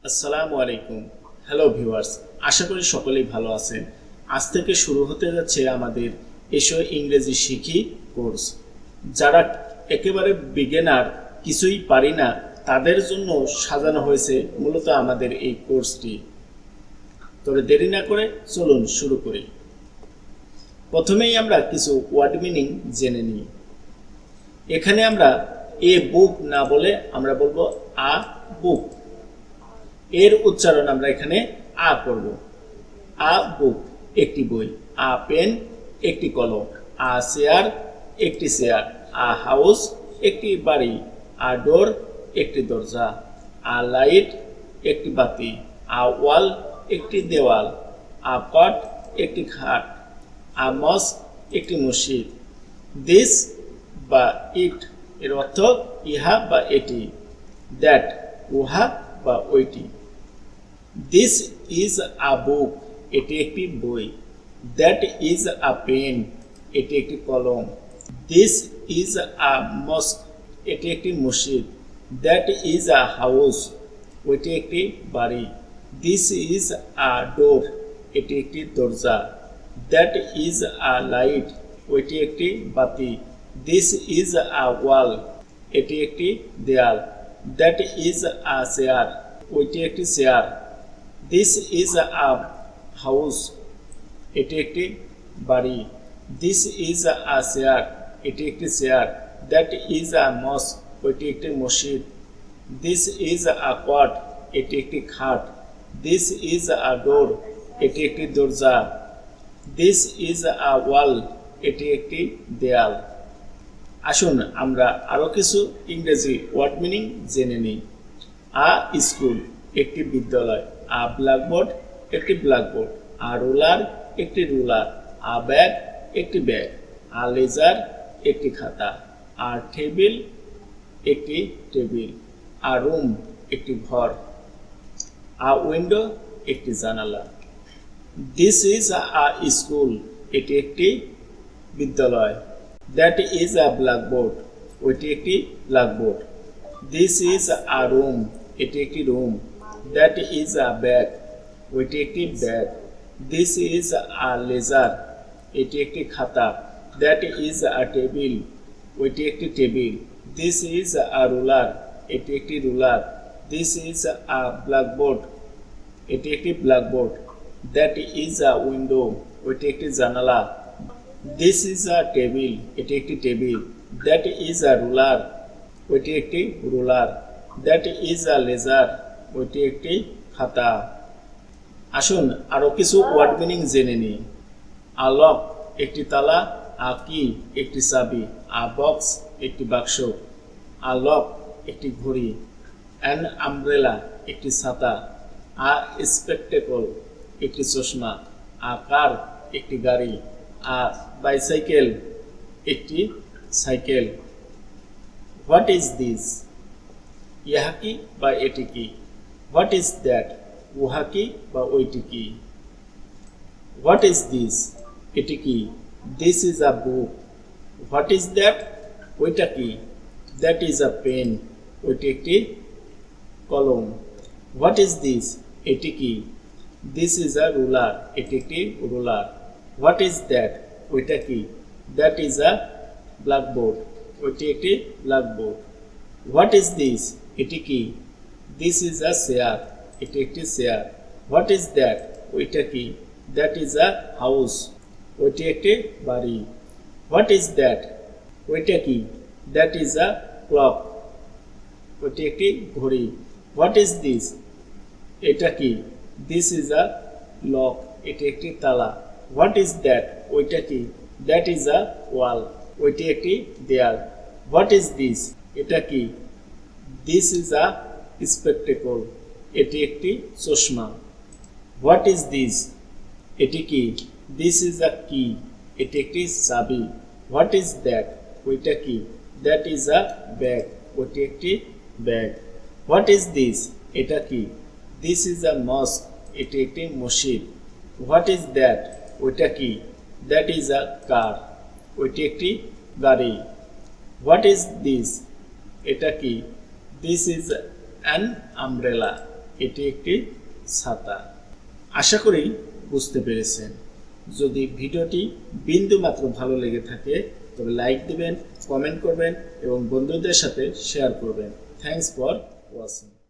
আসসালামু আলাইকুম। Hello viewers, আশা করি সকলেই ভালো আছেন। আজ থেকে শুরু হতে যাচ্ছে আমাদের এসো ইংরেজি শিখি কোর্স। যারা একেবারে বিগিনার, কিছুই পারি না, তাদের জন্য সাজানো হয়েছে মূলত আমাদের এই কোর্সটি। তবে দেরি না করে চলুন শুরু করি। প্রথমেই আমরা কিছু ওয়ার্ড মিনিং জেনে নিই। এখানে আমরা এ বুক না বলে আমরা বলবো আ বুক। এর উচ্চারণ আমরা এখানে আ করব। আ বুক একটি বই, আ পেন একটি কলম, আ চেয়ার একটি চেয়ার, আ হাউস একটি বাড়ি, আ ডোর একটি দরজা, আ লাইট একটি বাতি, আ ওয়াল একটি দেওয়াল, আ কট একটি খাট, আ মস্ক একটি মসজিদ। দিস বা ইট এর অর্থ ইহা বা এটি, দ্যাট উহা বা ওইটি। দিস ইজ আ বুক এটি একটি বই, দ্যাট ইজ আ পেন এটি একটি কলম, দিস ইজ আ মস্ক এটি একটি মসজিদ, দ্যাট ইজ আ হাউস ওইটি একটি বাড়ি, দিস ইজ আ ডোর এটি একটি দরজা, দ্যাট ইজ আ লাইট ওইটি একটি বাতি, দিস ইজ আ ওয়াল এটি একটি দেয়াল, দ্যাট ইজ আ চেয়ার ওইটি একটি chair, this is a house এটি একটি বাড়ি, দিস ইজ আ চেয়ার এটি একটি চেয়ার, দ্যাট ইজ আ মস্ক ওইটি একটি মসজিদ, দিস ইজ আ কট এটি একটি খাট, দিস ইজ আ ডোর এটি একটি দরজা, দিস ইজ আ ওয়াল এটি একটি দেয়াল। আসুন আমরা আরও কিছু ইংরেজি ওয়ার্ড মিনিং জেনে নিই। আ স্কুল একটি বিদ্যালয়, আ ব্ল্যাকবোর্ড একটি ব্ল্যাকবোর্ড, আ রুলার একটি রুলার, আ ব্যাগ একটি ব্যাগ, আ লেজার একটি খাতা, আ টেবিল একটি টেবিল, আ রুম একটি ঘর, আ উইন্ডো একটি জানালা। দিস ইজ আ স্কুল এটি একটি বিদ্যালয়, দ্যাট ইজ আ ব্ল্যাকবোর্ড ওইটি একটি blackboard, this is a room এটি একটি room, that is a bag ওইটি একটি bag, this is a ledger এটি একটি খাতা, দ্যাট ইজ আ টেবিল ওইটি একটি table, this is a ruler এটি একটি ruler, this is a blackboard এটি একটি blackboard, that is a window ওইটি একটি জানালা, দিস ইজ আ টেবিল এটি একটি table, that is a ruler ওইটি একটি ruler, that is a laser ওইটি একটি খাতা। আসুন আরও কিছু ওয়ার্ড মিনিং জেনে নিই। আ লক একটি তালা, আ কি একটি চাবি, আ বক্স একটি বাক্স, আ লক একটি ঘড়ি, অ্যান আমব্রেলা একটি ছাতা, আ স্পেকটেকল একটি চশমা, আ কার একটি গাড়ি, আ বাইসাইকেল একটি সাইকেল। হোয়াট ইজ দিস ইহা কি বা এটি কি, হোয়াট ইজ দ্যাট উহা কি বা ওইটি কি, হোয়াট ইজ দিস এটি কি, this is a book, what is that ওইটা কি, দ্যাট ইজ আ পেন ওইটি একটি কলম, হোয়াট ইজ দিস এটি কি, দিস ইজ আ রুলার এটি একটি রুলার, হোয়াট ইজ দ্যাট ওইটা কি, দ্যাট ইজ আ ব্ল্যাকবোর্ড ওইটি একটি ব্ল্যাকবোর্ড, হোয়াট ইজ দিস এটি কি, দিস ইজ আ চেয়ার এটি একটি চেয়ার, হোয়াট ইজ দ্যাট ওইটা কি, দ্যাট ইজ আ হাউস ওইটি একটি বাড়ি, হোয়াট ইজ দ্যাট ওইটা কি, দ্যাট ইজ আ ক্লক ওইটি একটি ঘড়ি, হোয়াট ইজ দিস এটা কি, দিস ইজ আ লক এটি একটি তালা, হোয়াট ইজ দ্যাট ওইটা কি, দ্যাট ইজ আ ওয়াল ওইটি একটি দেয়াল, হোয়াট ইজ দিস এটা কি, দিস ইজ আ স্পেকটেকল এটি একটি চশমা, হোয়াট ইজ দিস এটি কি, দিস ইজ আ কি এটি একটি চাবি, হোয়াট ইজ দ্যাট ওইটা কি, দ্যাট ইজ আ ব্যাগ ওইটি একটি ব্যাগ, হোয়াট ইজ দিস এটা কি, দিস ইজ আ মস্ক এটি একটি মসজিদ, হোয়াট ইজ দ্যাট ওইটা কি, দ্যাট ইজ আ কার ওইটি একটি গাড়ি, হোয়াট ইজ দিস এটা কি, দিস ইজ অ্যান আমব্রেলা এটি একটি ছাতা। আশা করি বুঝতে পেরেছেন। যদি ভিডিওটি বিন্দুমাত্র ভালো লেগে থাকে তবে লাইক দিবেন, কমেন্ট করবেন এবং বন্ধুদের সাথে শেয়ার করবেন। Thanks for watching.